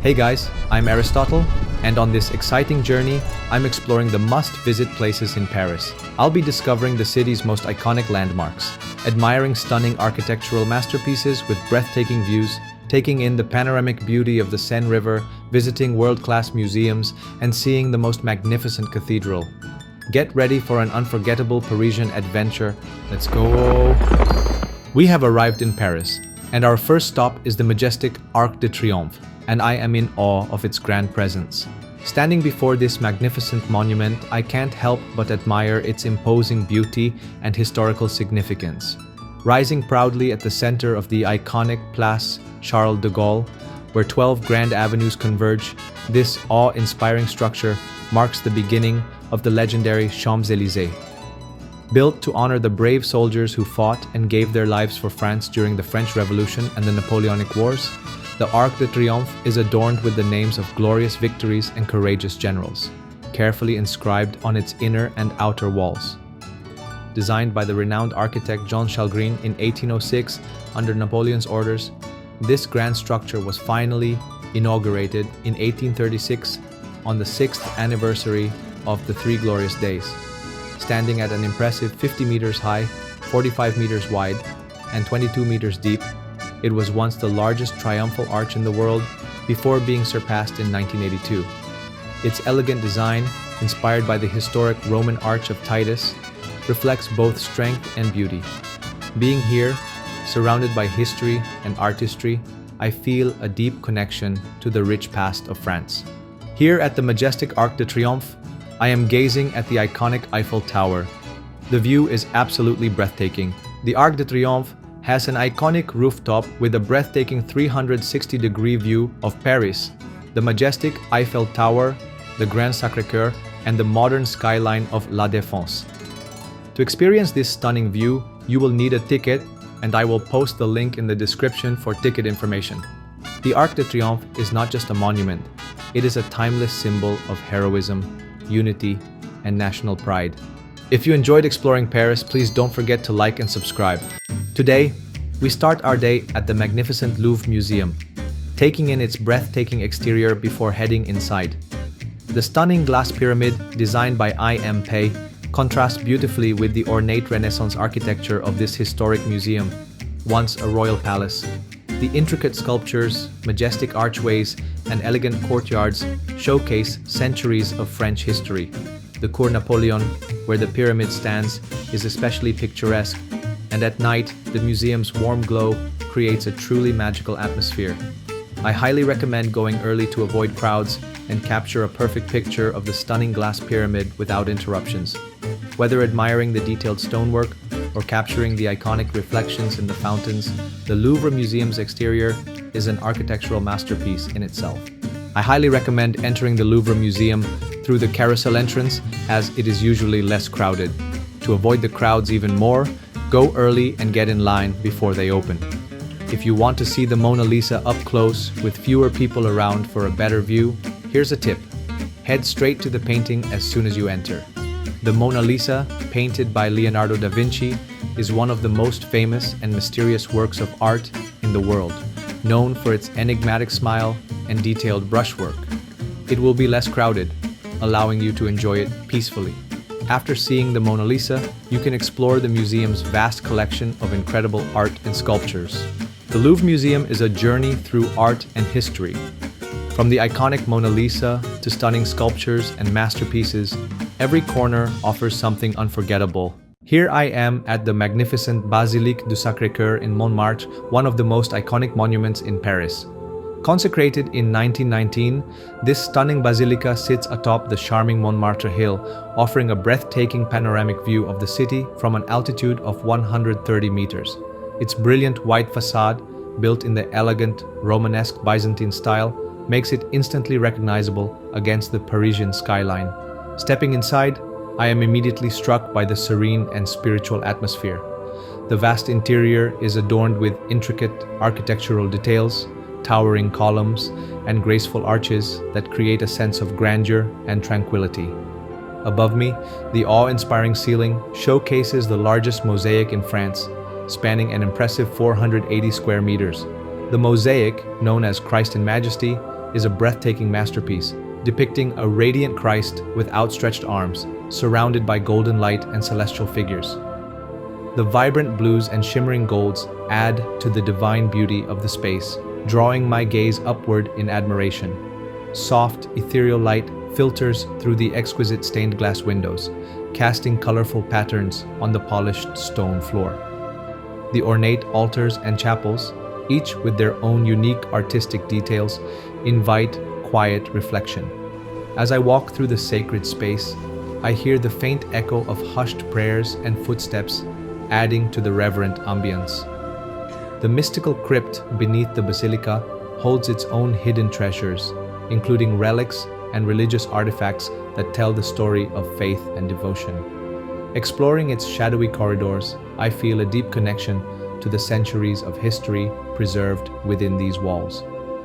Hey guys, I'm Aristotle, and on this exciting journey, I'm exploring the must-visit places in Paris. I'll be discovering the city's most iconic landmarks, admiring stunning architectural masterpieces with breathtaking views, taking in the panoramic beauty of the Seine River, visiting world-class museums, and seeing the most magnificent cathedral. Get ready for an unforgettable Parisian adventure. Let's go! We have arrived in Paris, and our first stop is the majestic Arc de Triomphe, and I am in awe of its grand presence. Standing before this magnificent monument, I can't help but admire its imposing beauty and historical significance. Rising proudly at the center of the iconic Place Charles de Gaulle, where 12 grand avenues converge, this awe-inspiring structure marks the beginning of the legendary Champs-Élysées. Built to honor the brave soldiers who fought and gave their lives for France during the French Revolution and the Napoleonic Wars, the Arc de Triomphe is adorned with the names of glorious victories and courageous generals, carefully inscribed on its inner and outer walls. Designed by the renowned architect Jean Chalgrin in 1806 under Napoleon's orders, this grand structure was finally inaugurated in 1836 on the 6th anniversary of the Three Glorious Days. Standing at an impressive 50 meters high, 45 meters wide, and 22 meters deep, it was once the largest triumphal arch in the world before being surpassed in 1982. Its elegant design, inspired by the historic Roman Arch of Titus, reflects both strength and beauty. Being here, surrounded by history and artistry, I feel a deep connection to the rich past of France. Here at the majestic Arc de Triomphe, I am gazing at the iconic Eiffel Tower. The view is absolutely breathtaking. The Arc de Triomphe has an iconic rooftop with a breathtaking 360-degree view of Paris, the majestic Eiffel Tower, the Grand Sacré-Cœur, and the modern skyline of La Défense. To experience this stunning view, you will need a ticket, and I will post the link in the description for ticket information. The Arc de Triomphe is not just a monument, it is a timeless symbol of heroism, unity, and national pride. If you enjoyed exploring Paris, please don't forget to like and subscribe. Today, we start our day at the magnificent Louvre Museum, taking in its breathtaking exterior before heading inside. The stunning glass pyramid, designed by I.M. Pei, contrasts beautifully with the ornate Renaissance architecture of this historic museum, once a royal palace. The intricate sculptures, majestic archways, and elegant courtyards showcase centuries of French history. The Cour Napoleon, where the pyramid stands, is especially picturesque, and at night, the museum's warm glow creates a truly magical atmosphere. I highly recommend going early to avoid crowds and capture a perfect picture of the stunning glass pyramid without interruptions. Whether admiring the detailed stonework or capturing the iconic reflections in the fountains, the Louvre Museum's exterior is an architectural masterpiece in itself. I highly recommend entering the Louvre Museum through the carousel entrance, as it is usually less crowded. To avoid the crowds even more, go early and get in line before they open. If you want to see the Mona Lisa up close with fewer people around for a better view, here's a tip. Head straight to the painting as soon as you enter. The Mona Lisa, painted by Leonardo da Vinci, is one of the most famous and mysterious works of art in the world, known for its enigmatic smile and detailed brushwork. It will be less crowded, allowing you to enjoy it peacefully. After seeing the Mona Lisa, you can explore the museum's vast collection of incredible art and sculptures. The Louvre Museum is a journey through art and history. From the iconic Mona Lisa to stunning sculptures and masterpieces, every corner offers something unforgettable. Here I am at the magnificent Basilique du Sacré-Cœur in Montmartre, one of the most iconic monuments in Paris. Consecrated in 1919, this stunning basilica sits atop the charming Montmartre hill, offering a breathtaking panoramic view of the city from an altitude of 130 meters. Its brilliant white facade, built in the elegant Romanesque Byzantine style, makes it instantly recognizable against the Parisian skyline. Stepping inside, I am immediately struck by the serene and spiritual atmosphere. The vast interior is adorned with intricate architectural details, towering columns, and graceful arches that create a sense of grandeur and tranquility. Above me, the awe-inspiring ceiling showcases the largest mosaic in France, spanning an impressive 480 square meters. The mosaic, known as Christ in Majesty, is a breathtaking masterpiece, depicting a radiant Christ with outstretched arms, surrounded by golden light and celestial figures. The vibrant blues and shimmering golds add to the divine beauty of the space, drawing my gaze upward in admiration. Soft, ethereal light filters through the exquisite stained glass windows, casting colorful patterns on the polished stone floor. The ornate altars and chapels, each with their own unique artistic details, invite quiet reflection. As I walk through the sacred space, I hear the faint echo of hushed prayers and footsteps, adding to the reverent ambience. The mystical crypt beneath the basilica holds its own hidden treasures, including relics and religious artifacts that tell the story of faith and devotion. Exploring its shadowy corridors, I feel a deep connection to the centuries of history preserved within these walls.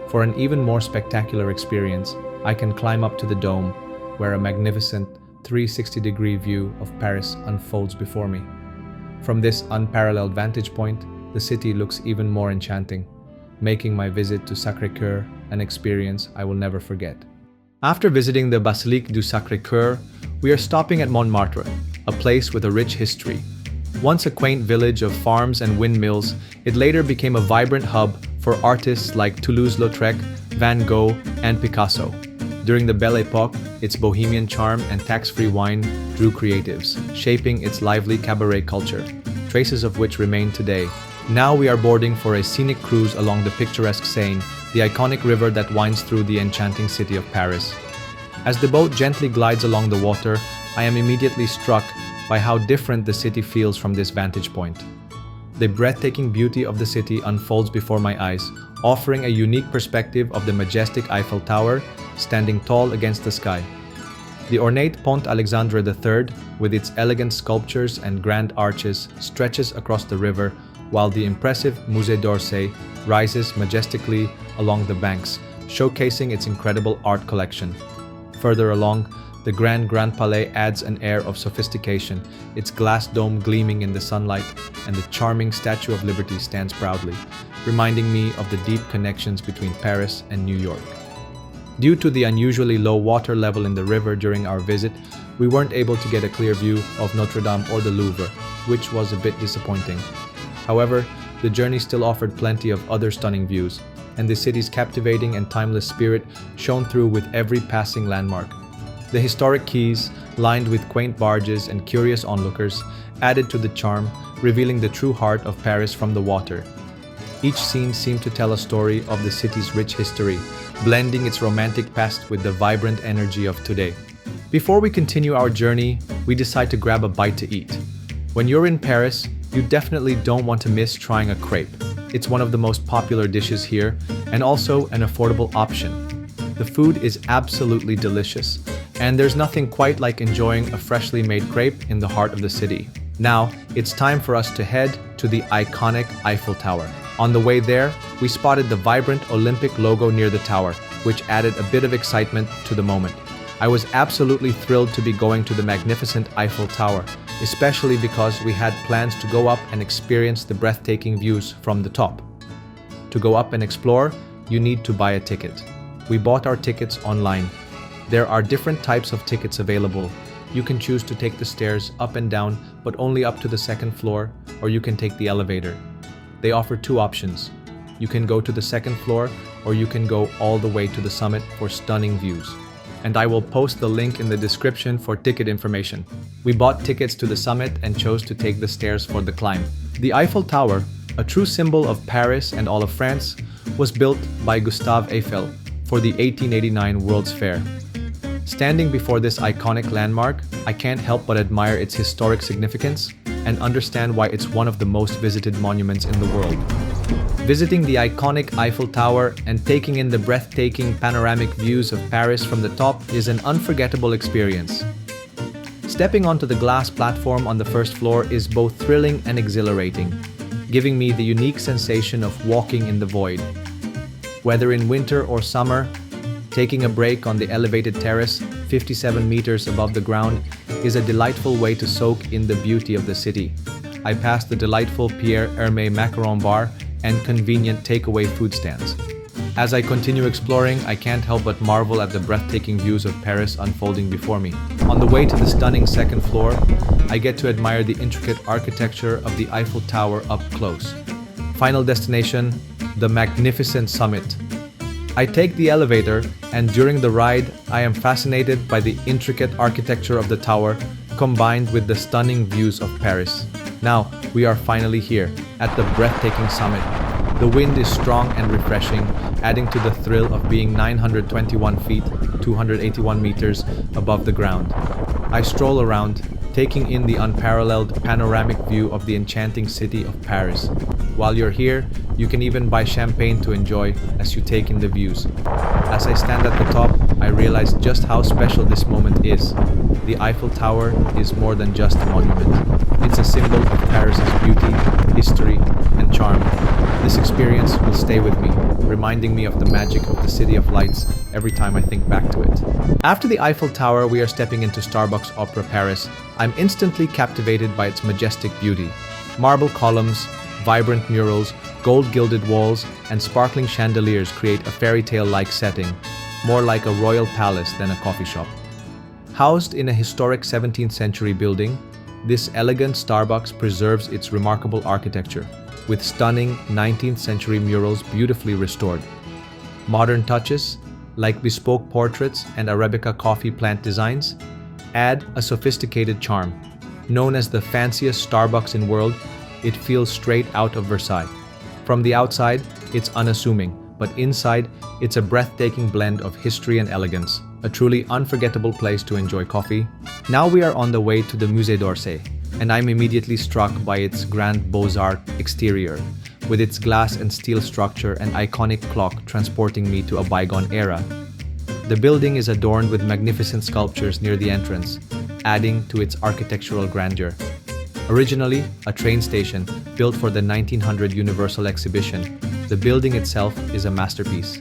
For an even more spectacular experience, I can climb up to the dome, where a magnificent 360-degree view of Paris unfolds before me. From this unparalleled vantage point, the city looks even more enchanting, making my visit to Sacré-Cœur an experience I will never forget. After visiting the Basilique du Sacré-Cœur, we are stopping at Montmartre, a place with a rich history. Once a quaint village of farms and windmills, it later became a vibrant hub for artists like Toulouse-Lautrec, Van Gogh, and Picasso. During the Belle Époque, its bohemian charm and tax-free wine drew creatives, shaping its lively cabaret culture, traces of which remain today. Now we are boarding for a scenic cruise along the picturesque Seine, the iconic river that winds through the enchanting city of Paris. As the boat gently glides along the water, I am immediately struck by how different the city feels from this vantage point. The breathtaking beauty of the city unfolds before my eyes, offering a unique perspective of the majestic Eiffel Tower standing tall against the sky. The ornate Pont Alexandre III, with its elegant sculptures and grand arches, stretches across the river, while the impressive Musée d'Orsay rises majestically along the banks, showcasing its incredible art collection. Further along, the Grand Palais adds an air of sophistication, its glass dome gleaming in the sunlight, and the charming Statue of Liberty stands proudly, reminding me of the deep connections between Paris and New York. Due to the unusually low water level in the river during our visit, we weren't able to get a clear view of Notre-Dame or the Louvre, which was a bit disappointing. However, the journey still offered plenty of other stunning views, and the city's captivating and timeless spirit shone through with every passing landmark. The historic quays, lined with quaint barges and curious onlookers, added to the charm, revealing the true heart of Paris from the water. Each scene seemed to tell a story of the city's rich history, blending its romantic past with the vibrant energy of today. Before we continue our journey, we decide to grab a bite to eat. When you're in Paris, you definitely don't want to miss trying a crepe. It's one of the most popular dishes here, and also an affordable option. The food is absolutely delicious, and there's nothing quite like enjoying a freshly made crepe in the heart of the city. Now, it's time for us to head to the iconic Eiffel Tower. On the way there, we spotted the vibrant Olympic logo near the tower, which added a bit of excitement to the moment. I was absolutely thrilled to be going to the magnificent Eiffel Tower, especially because we had plans to go up and experience the breathtaking views from the top. To go up and explore, you need to buy a ticket. We bought our tickets online. There are different types of tickets available. You can choose to take the stairs up and down, but only up to the second floor, or you can take the elevator. They offer two options. You can go to the second floor, or you can go all the way to the summit for stunning views. And I will post the link in the description for ticket information. We bought tickets to the summit and chose to take the stairs for the climb. The Eiffel Tower, a true symbol of Paris and all of France, was built by Gustave Eiffel for the 1889 World's Fair. Standing before this iconic landmark, I can't help but admire its historic significance and understand why it's one of the most visited monuments in the world. Visiting the iconic Eiffel Tower and taking in the breathtaking panoramic views of Paris from the top is an unforgettable experience. Stepping onto the glass platform on the first floor is both thrilling and exhilarating, giving me the unique sensation of walking in the void. Whether in winter or summer, taking a break on the elevated terrace, 57 meters above the ground, is a delightful way to soak in the beauty of the city. I passed the delightful Pierre Hermé macaron bar and convenient takeaway food stands. As I continue exploring, I can't help but marvel at the breathtaking views of Paris unfolding before me. On the way to the stunning second floor, I get to admire the intricate architecture of the Eiffel Tower up close. Final destination, the magnificent summit. I take the elevator, and during the ride, I am fascinated by the intricate architecture of the tower combined with the stunning views of Paris. Now, we are finally here, at the breathtaking summit. The wind is strong and refreshing, adding to the thrill of being 921 feet, 281 meters above the ground. I stroll around, taking in the unparalleled panoramic view of the enchanting city of Paris. While you're here, you can even buy champagne to enjoy as you take in the views. As I stand at the top, I realize just how special this moment is. The Eiffel Tower is more than just a monument. It's a symbol of Paris's beauty, history, and charm. This experience will stay with me, reminding me of the magic of the City of Lights every time I think back to it. After the Eiffel Tower, we are stepping into Starbucks Opéra Paris. I'm instantly captivated by its majestic beauty. Marble columns, vibrant murals, gold-gilded walls, and sparkling chandeliers create a fairy tale-like setting, more like a royal palace than a coffee shop. Housed in a historic 17th century building, this elegant Starbucks preserves its remarkable architecture, with stunning 19th century murals beautifully restored. Modern touches, like bespoke portraits and Arabica coffee plant designs, add a sophisticated charm. Known as the fanciest Starbucks in the world, it feels straight out of Versailles. From the outside, it's unassuming, but inside, it's a breathtaking blend of history and elegance, a truly unforgettable place to enjoy coffee. Now we are on the way to the Musée d'Orsay, and I'm immediately struck by its grand Beaux-Arts exterior, with its glass and steel structure and iconic clock transporting me to a bygone era. The building is adorned with magnificent sculptures near the entrance, adding to its architectural grandeur. Originally a train station built for the 1900 Universal Exhibition, the building itself is a masterpiece.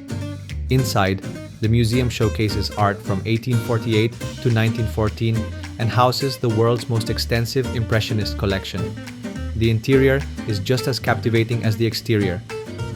Inside, the museum showcases art from 1848 to 1914 and houses the world's most extensive Impressionist collection. The interior is just as captivating as the exterior,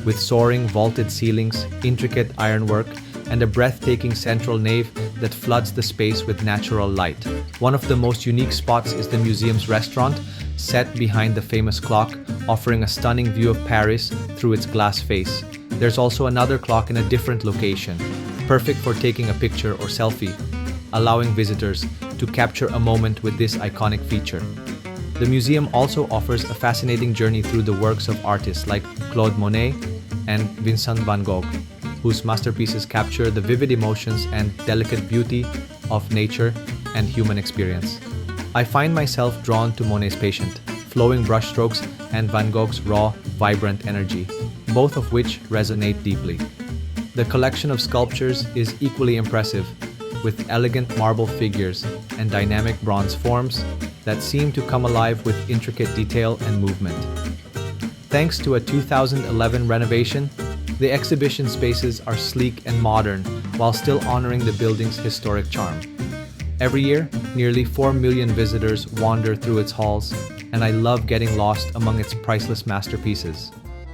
with soaring vaulted ceilings, intricate ironwork, and a breathtaking central nave that floods the space with natural light. One of the most unique spots is the museum's restaurant, set behind the famous clock, offering a stunning view of Paris through its glass face. There's also another clock in a different location, perfect for taking a picture or selfie, allowing visitors to capture a moment with this iconic feature. The museum also offers a fascinating journey through the works of artists like Claude Monet and Vincent van Gogh, whose masterpieces capture the vivid emotions and delicate beauty of nature and human experience. I find myself drawn to Monet's patient, flowing brushstrokes and Van Gogh's raw, vibrant energy, both of which resonate deeply. The collection of sculptures is equally impressive, with elegant marble figures and dynamic bronze forms that seem to come alive with intricate detail and movement. Thanks to a 2011 renovation, the exhibition spaces are sleek and modern while still honoring the building's historic charm. Every year, nearly 4 million visitors wander through its halls, and I love getting lost among its priceless masterpieces.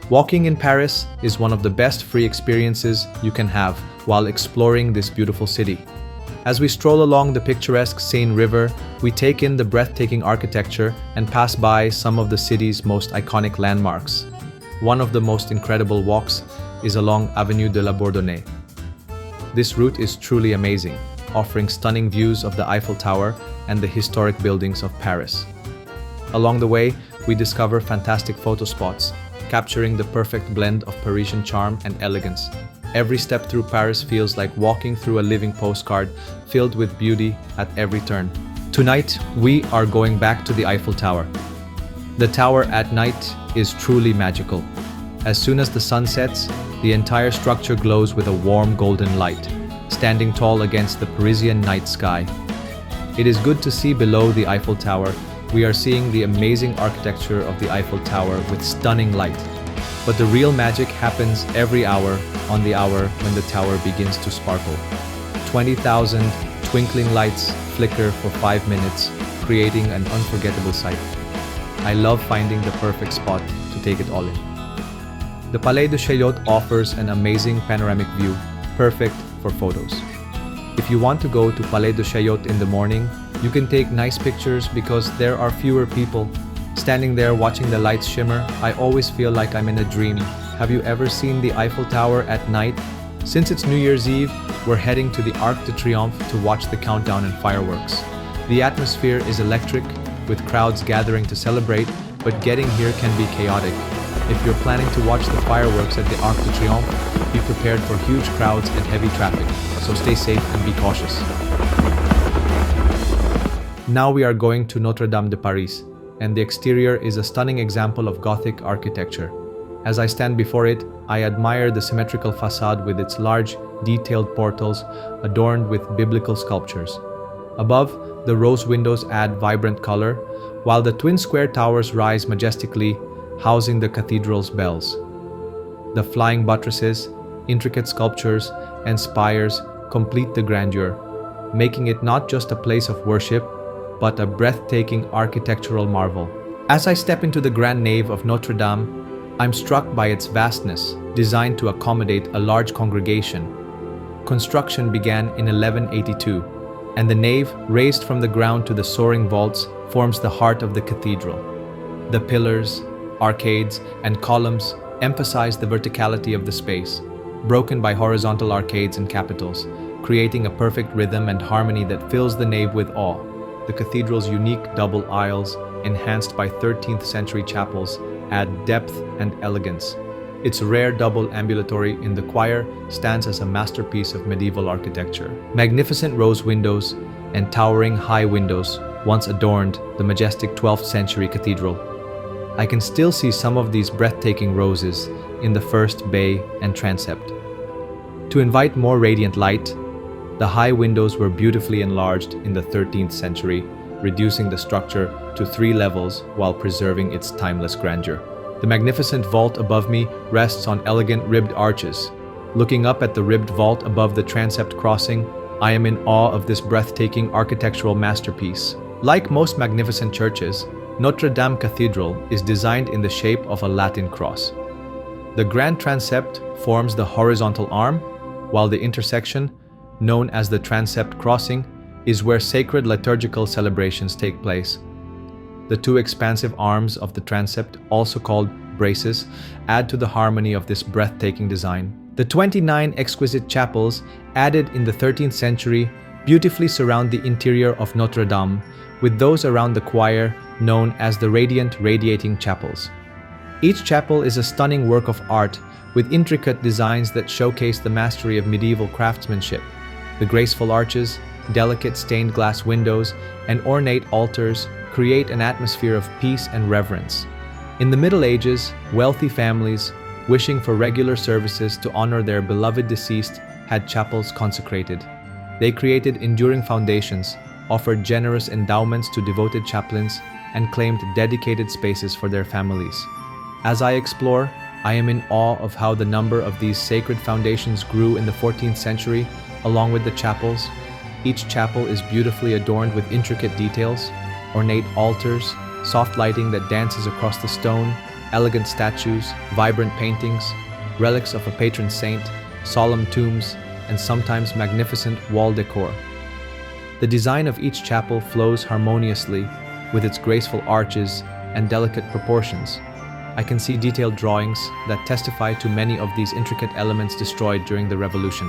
Walking in Paris is one of the best free experiences you can have while exploring this beautiful city. As we stroll along the picturesque Seine River, we take in the breathtaking architecture and pass by some of the city's most iconic landmarks. One of the most incredible walks is along Avenue de la Bourdonnais. This route is truly amazing, offering stunning views of the Eiffel Tower and the historic buildings of Paris. Along the way, we discover fantastic photo spots, capturing the perfect blend of Parisian charm and elegance. Every step through Paris feels like walking through a living postcard filled with beauty at every turn. Tonight, we are going back to the Eiffel Tower. The tower at night is truly magical. As soon as the sun sets, the entire structure glows with a warm golden light, standing tall against the Parisian night sky. It is good to see below the Eiffel Tower. We are seeing the amazing architecture of the Eiffel Tower with stunning light. But the real magic happens every hour on the hour when the tower begins to sparkle. 20,000 twinkling lights flicker for 5 minutes, creating an unforgettable sight. I love finding the perfect spot to take it all in. The Palais de Chaillot offers an amazing panoramic view, perfect for photos. If you want to go to Palais de Chaillot in the morning, you can take nice pictures because there are fewer people. Standing there watching the lights shimmer, I always feel like I'm in a dream. Have you ever seen the Eiffel Tower at night? Since it's New Year's Eve, we're heading to the Arc de Triomphe to watch the countdown and fireworks. The atmosphere is electric, with crowds gathering to celebrate, but getting here can be chaotic. If you're planning to watch the fireworks at the Arc de Triomphe, be prepared for huge crowds and heavy traffic, so stay safe and be cautious. Now we are going to Notre-Dame de Paris, and the exterior is a stunning example of Gothic architecture. As I stand before it, I admire the symmetrical facade with its large, detailed portals adorned with biblical sculptures. Above, the rose windows add vibrant color, while the twin square towers rise majestically, housing the cathedral's bells. The flying buttresses, intricate sculptures, and spires complete the grandeur, making it not just a place of worship, but a breathtaking architectural marvel. As I step into the grand nave of Notre Dame, I'm struck by its vastness, designed to accommodate a large congregation. Construction began in 1182, and the nave, raised from the ground to the soaring vaults, forms the heart of the cathedral. The pillars, arcades, and columns emphasize the verticality of the space, broken by horizontal arcades and capitals, creating a perfect rhythm and harmony that fills the nave with awe. The cathedral's unique double aisles, enhanced by 13th century chapels, add depth and elegance. Its rare double ambulatory in the choir stands as a masterpiece of medieval architecture. Magnificent rose windows and towering high windows once adorned the majestic 12th century cathedral. I can still see some of these breathtaking roses in the first bay and transept. To invite more radiant light, the high windows were beautifully enlarged in the 13th century, reducing the structure to 3 levels while preserving its timeless grandeur. The magnificent vault above me rests on elegant ribbed arches. Looking up at the ribbed vault above the transept crossing, I am in awe of this breathtaking architectural masterpiece. Like most magnificent churches, Notre Dame Cathedral is designed in the shape of a Latin cross. The grand transept forms the horizontal arm, while the intersection, known as the transept crossing, is where sacred liturgical celebrations take place. The 2 expansive arms of the transept, also called braces, add to the harmony of this breathtaking design. The 29 exquisite chapels, added in the 13th century, beautifully surround the interior of Notre Dame, with those around the choir known as the radiating chapels. Each chapel is a stunning work of art, with intricate designs that showcase the mastery of medieval craftsmanship. The graceful arches, delicate stained glass windows, and ornate altars create an atmosphere of peace and reverence. In the Middle Ages, wealthy families, wishing for regular services to honor their beloved deceased, had chapels consecrated. They created enduring foundations, offered generous endowments to devoted chaplains, and claimed dedicated spaces for their families. As I explore, I am in awe of how the number of these sacred foundations grew in the 14th century, along with the chapels. Each chapel is beautifully adorned with intricate details, ornate altars, soft lighting that dances across the stone, elegant statues, vibrant paintings, relics of a patron saint, solemn tombs, and sometimes magnificent wall decor. The design of each chapel flows harmoniously with its graceful arches and delicate proportions. I can see detailed drawings that testify to many of these intricate elements destroyed during the Revolution.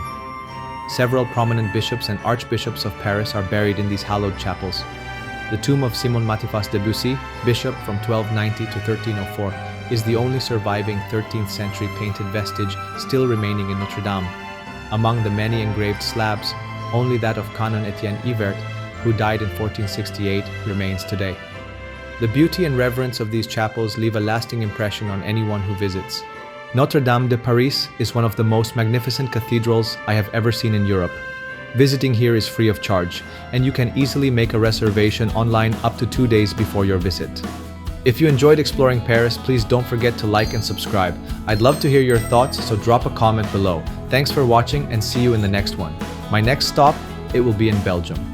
Several prominent bishops and archbishops of Paris are buried in these hallowed chapels. The tomb of Simon Matifat de Bussy, bishop from 1290 to 1304, is the only surviving 13th century painted vestige still remaining in Notre Dame. Among the many engraved slabs, only that of Canon Etienne Yvert, who died in 1468, remains today. The beauty and reverence of these chapels leave a lasting impression on anyone who visits. Notre-Dame de Paris is one of the most magnificent cathedrals I have ever seen in Europe. Visiting here is free of charge, and you can easily make a reservation online up to 2 days before your visit. If you enjoyed exploring Paris, please don't forget to like and subscribe. I'd love to hear your thoughts, so drop a comment below. Thanks for watching and see you in the next one. My next stop, it will be in Belgium.